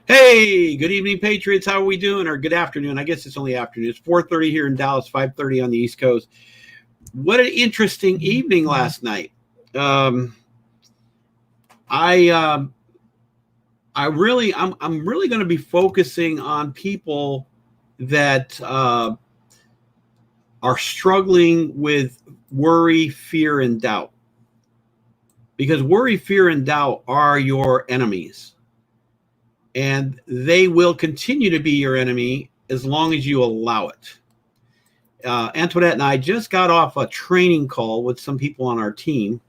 Hey, good evening, Patriots. How are we doing? Or good afternoon. I guess it's only afternoon. It's 4:30 here in Dallas, 5:30 on the East Coast. What an interesting evening last night. Um, I I'm really going to be focusing on people that are struggling with worry, fear, and doubt. Because worry, fear, and doubt are your enemies, and they will continue to be your enemy as long as you allow it. Antoinette and I just got off a training call with some people on our team.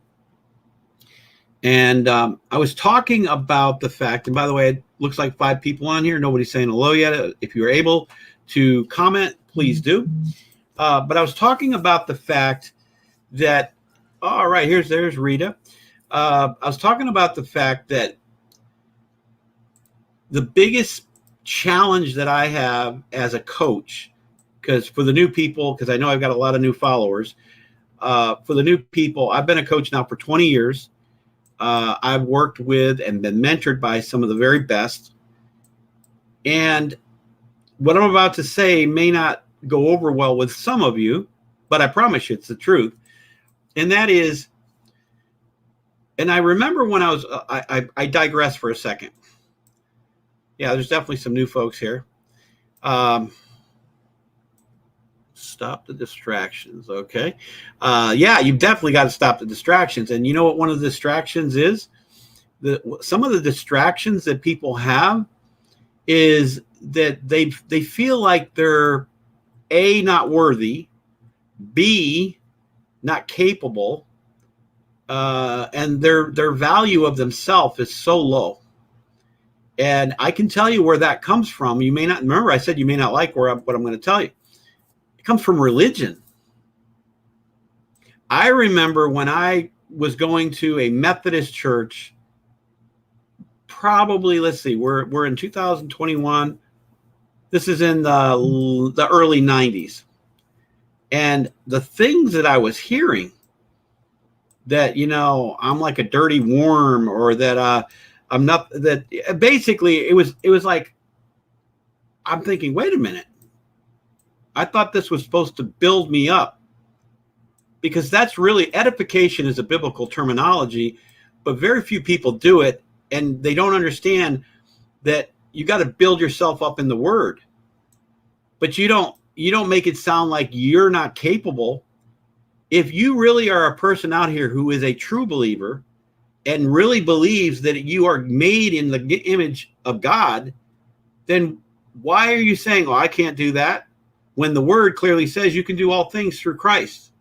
And I was talking about the fact, and by the way, it looks like 5 people on here. Nobody's saying hello yet. If you're able to comment, please do. But I was talking about the fact that, all right, there's Rita. I was talking about the fact that the biggest challenge that I have as a coach, because for the new people, because I know I've got a lot of new followers, for the new people, I've been a coach now for 20 years. I've worked with and been mentored by some of the very best. And what I'm about to say may not go over well with some of you, but I promise you it's the truth. And that is, and I remember when I was, I digress for a second. Yeah, there's definitely some new folks here. Stop the distractions. Okay. Yeah, you've definitely got to stop the distractions. And you know what one of the distractions is? Some of the distractions that people have is that they feel like they're A, not worthy, B, not capable, and their value of themselves is so low. And I can tell you where that comes from. You may not remember. I said you may not like what I'm going to tell you. It comes from religion. I remember when I was going to a Methodist church, probably, let's see, we're in 2021. This is in the early 90s. And the things that I was hearing, that, I'm like a dirty worm, or that I'm not, that basically it was like, I'm thinking, wait a minute. I thought this was supposed to build me up, because that's really, edification is a biblical terminology, but very few people do it, and they don't understand that you got to build yourself up in the word. But you don't make it sound like you're not capable. If you really are a person out here who is a true believer and really believes that you are made in the image of God, then why are you saying, oh, I can't do that, when the word clearly says you can do all things through Christ?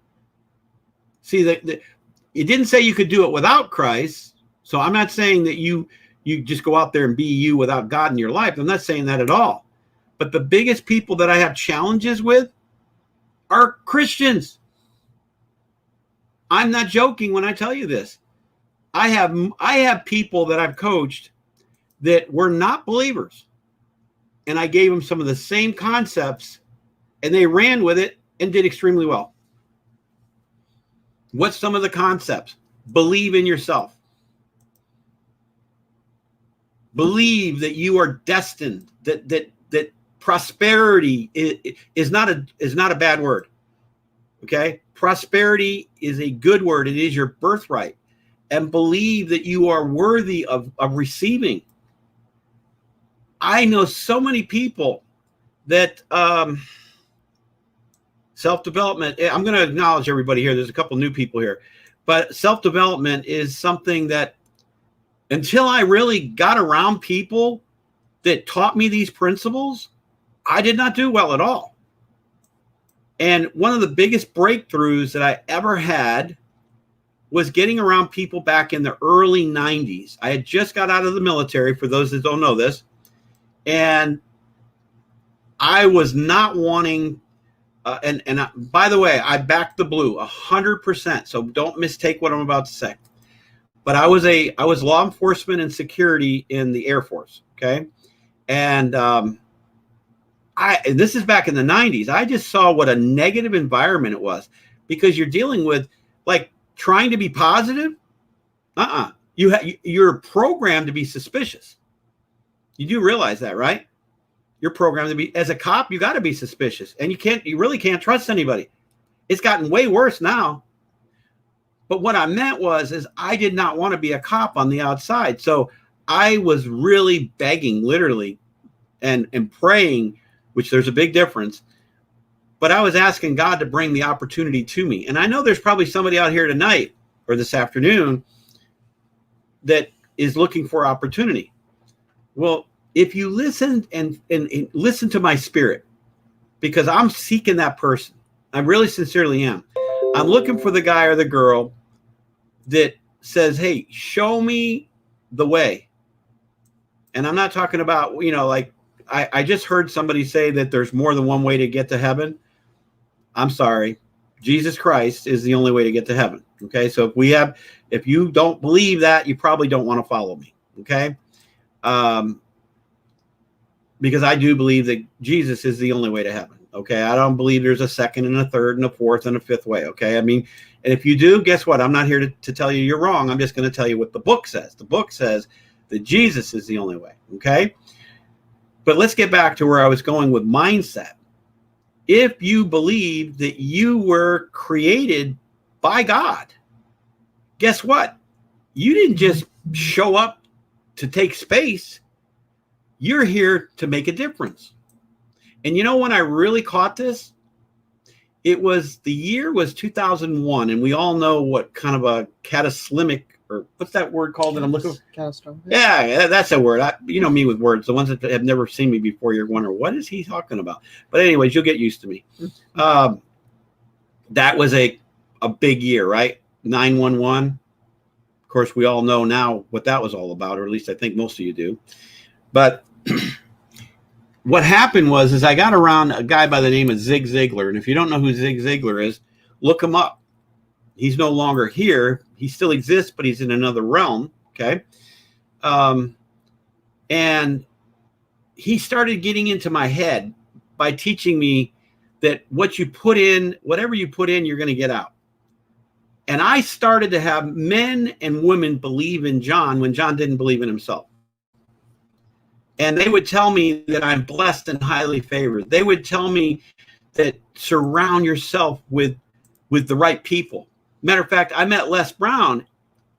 See, it didn't say you could do it without Christ. So I'm not saying that you just go out there and be you without God in your life. I'm not saying that at all. But the biggest people that I have challenges with are Christians. I'm not joking when I tell you this. I have people that I've coached that were not believers, and I gave them some of the same concepts, and they ran with it and did extremely well. What's some of the concepts? Believe in yourself. Believe that you are destined, that prosperity is not a bad word. Okay? Prosperity is a good word. It is your birthright. And believe that you are worthy of receiving. I know so many people that self-development, I'm going to acknowledge everybody here. There's a couple new people here. But self-development is something that, until I really got around people that taught me these principles, I did not do well at all. And one of the biggest breakthroughs that I ever had was getting around people back in the early 90s. I had just got out of the military, for those that don't know this. And I was not wanting, by the way, I backed the blue 100%. So don't mistake what I'm about to say. But I was law enforcement and security in the Air Force. Okay. And this is back in the 90s. I just saw what a negative environment it was, because you're dealing with, like, trying to be positive. You're programmed to be suspicious. You do realize that, right? You're programmed to be, as a cop, you got to be suspicious, and you really can't trust anybody. It's gotten way worse now. But what I meant is I did not want to be a cop on the outside. So I was really begging, literally, and praying, which there's a big difference. But I was asking God to bring the opportunity to me. And I know there's probably somebody out here tonight or this afternoon that is looking for opportunity. Well, if you listen and listen to my spirit, because I'm seeking that person. I really sincerely am. I'm looking for the guy or the girl that says, hey, show me the way. And I'm not talking about, like I just heard somebody say that there's more than one way to get to heaven. I'm sorry. Jesus Christ is the only way to get to heaven. Okay. So if you don't believe that, you probably don't want to follow me. Okay. Because I do believe that Jesus is the only way to heaven. Okay. I don't believe there's a second and a third and a fourth and a fifth way. Okay. I mean, and if you do, guess what? I'm not here to tell you you're wrong. I'm just going to tell you what the book says. The book says that Jesus is the only way. Okay. But let's get back to where I was going with mindset. If you believe that you were created by God, guess what? You didn't just show up to take space. You're here to make a difference. And you know when I really caught this? The year was 2001, and we all know what kind of a cataclysmic, or what's that word called that I'm looking for? Catastrophic. Yeah, that's a word. You know me with words. The ones that have never seen me before, you're wondering, what is he talking about? But anyways, you'll get used to me. That was a big year, right? 9/11. Of course, we all know now what that was all about, or at least I think most of you do. But what happened is I got around a guy by the name of Zig Ziglar. And if you don't know who Zig Ziglar is, look him up. He's no longer here. He still exists, but he's in another realm. Okay. And he started getting into my head by teaching me that whatever you put in, you're going to get out. And I started to have men and women believe in John when John didn't believe in himself. And they would tell me that I'm blessed and highly favored. They would tell me that surround yourself with the right people. Matter of fact, I met Les Brown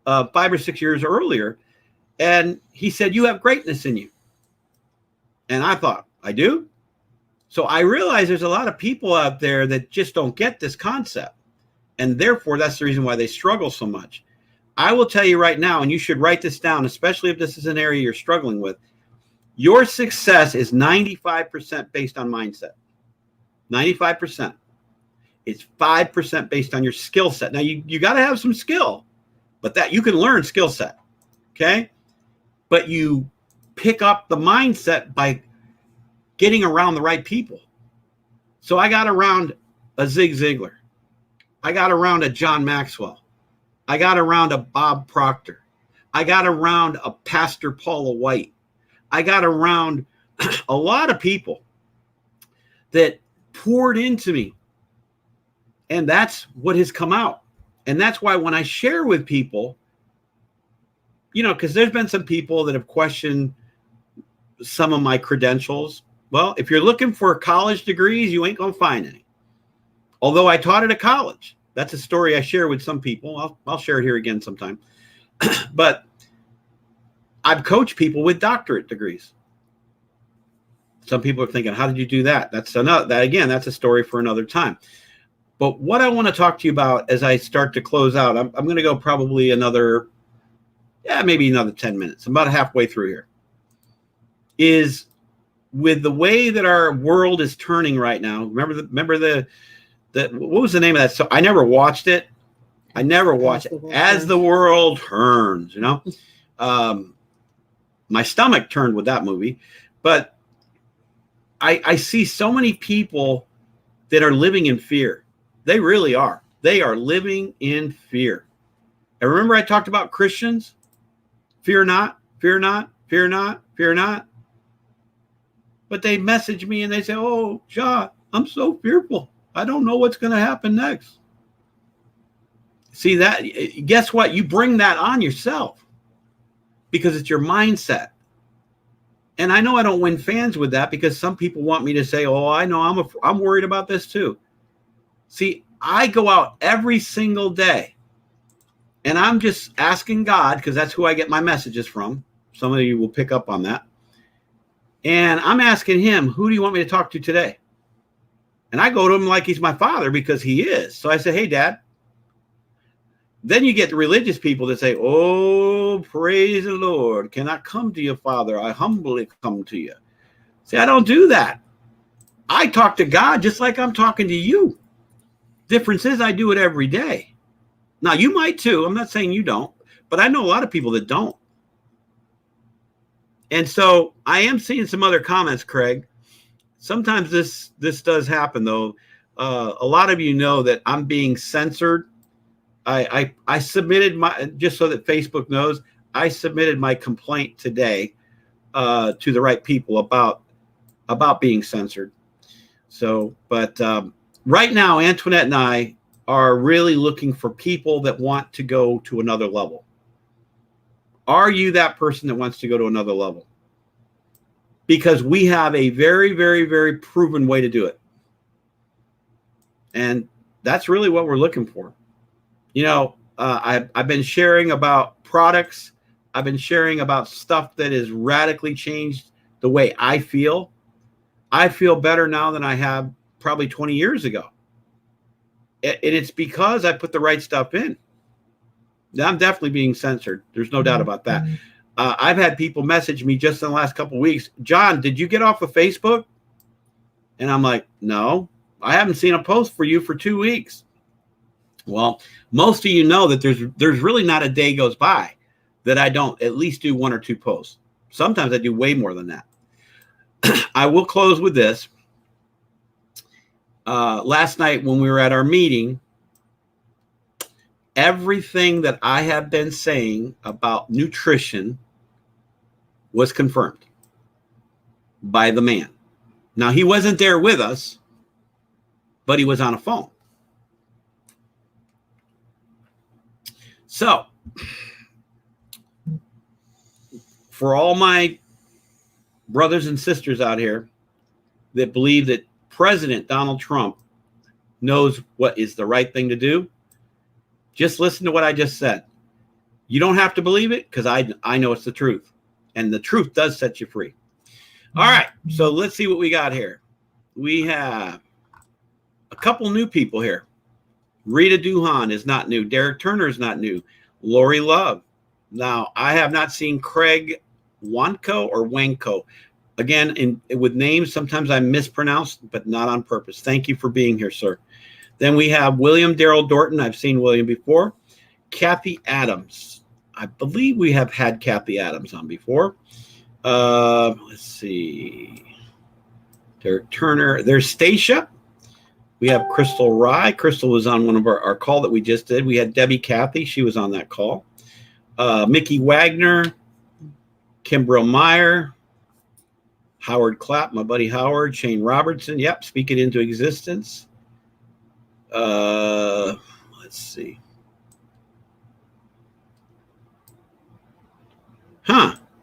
5 or 6 years earlier, and he said, you have greatness in you. And I thought, I do? So I realized there's a lot of people out there that just don't get this concept. And therefore, that's the reason why they struggle so much. I will tell you right now, and you should write this down, especially if this is an area you're struggling with. Your success is 95% based on mindset. 95%. It's 5% based on your skill set. Now, you got to have some skill, but that you can learn skill set. Okay? But you pick up the mindset by getting around the right people. So I got around a Zig Ziglar. I got around a John Maxwell. I got around a Bob Proctor. I got around a Pastor Paula White. I got around a lot of people that poured into me. And that's what has come out. And that's why when I share with people, because there's been some people that have questioned some of my credentials. Well, if you're looking for college degrees, you ain't going to find any. Although I taught at a college. That's a story I share with some people. I'll share it here again sometime. But I've coached people with doctorate degrees. Some people are thinking, how did you do that? That's a story for another time. But what I want to talk to you about as I start to close out, I'm going to go probably maybe another 10 minutes. I'm about halfway through here. Is with the way that our world is turning right now. Remember the what was the name of that? So I never watched it. I never watched it. As the World Turns, my stomach turned with that movie. But I see so many people that are living in fear. They really are. They are living in fear. And remember I talked about Christians? Fear not, fear not, fear not, fear not. But they message me and they say, oh, John, I'm so fearful. I don't know what's going to happen next. See that? Guess what? You bring that on yourself because it's your mindset. And I know I don't win fans with that because some people want me to say, oh, I know I'm worried about this too. See, I go out every single day and I'm just asking God, because that's who I get my messages from. Some of you will pick up on that. And I'm asking him, who do you want me to talk to today? And I go to him like he's my father, because he is. So I say, hey, Dad. Then you get the religious people that say, oh, praise the Lord. Can I come to you, Father? I humbly come to you. See, I don't do that. I talk to God just like I'm talking to you. Difference is I do it every day. Now, you might too. I'm not saying you don't, but I know a lot of people that don't. And so I am seeing some other comments, Craig. Sometimes this does happen, though. A lot of you know that I'm being censored. I submitted my, just so that Facebook knows, I submitted my complaint today to the right people about being censored. So, but right now, Antoinette and I are really looking for people that want to go to another level. Are you that person that wants to go to another level? Because we have a very, very, very proven way to do it. And that's really what we're looking for. You know, I've been sharing about products. I've been sharing about stuff that has radically changed the way I feel. I feel better now than I have probably 20 years ago. And it's because I put the right stuff in. Now, I'm definitely being censored. There's no doubt about that. I've had people message me just in the last couple of weeks, John, did you get off of Facebook? And I'm like, no, I haven't seen a post for you for 2 weeks. Well, most of you know that there's really not a day goes by that I don't at least do 1 or 2 posts. Sometimes I do way more than that. I will close with this. Last night when we were at our meeting, everything that I have been saying about nutrition was confirmed by the man. Now, he wasn't there with us, but he was on a phone. So, for all my brothers and sisters out here that believe that President Donald Trump knows what is the right thing to do, just listen to what I just said. You don't have to believe it, because I know it's the truth. And the truth does set you free. All right, so let's see what we got here. We have a couple new people here. Rita Duhan is not new. Derek Turner is not new. Lori Love. Now, I have not seen Craig Wanko or Wanko. Again, with names, sometimes I mispronounce, but not on purpose. Thank you for being here, sir. Then we have William Darrell Dorton. I've seen William before. Kathy Adams. I believe we have had Kathy Adams on before. Let's see. Derek Turner. There's Stacia. We have Crystal Rye. Crystal was on one of our call that we just did. We had Debbie Cathy. She was on that call. Mickey Wagner. Kimbrell Meyer. Howard Clapp, my buddy Howard. Shane Robertson. Yep, speak it into existence. Let's see.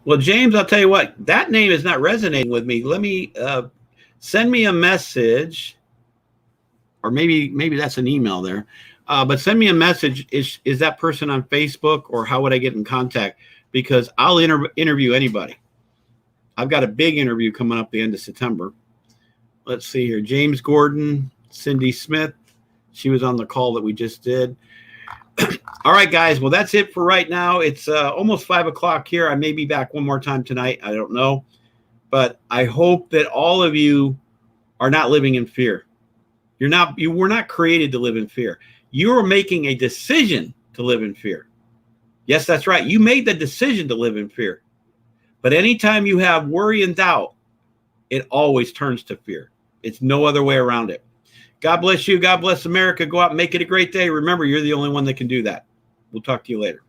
Well, James, I'll tell you what, that name is not resonating with me. Let me send me a message, or maybe that's an email there. But send me a message. Is that person on Facebook, or how would I get in contact? Because I'll interview anybody. I've got a big interview coming up the end of September. Let's see here. James Gordon, Cindy Smith. She was on the call that we just did. All right, guys. Well, that's it for right now. It's almost 5 o'clock here. I may be back one more time tonight. I don't know. But I hope that all of you are not living in fear. You were not created to live in fear. You are making a decision to live in fear. Yes, that's right. You made the decision to live in fear. But anytime you have worry and doubt, it always turns to fear. It's no other way around it. God bless you. God bless America. Go out and make it a great day. Remember, you're the only one that can do that. We'll talk to you later.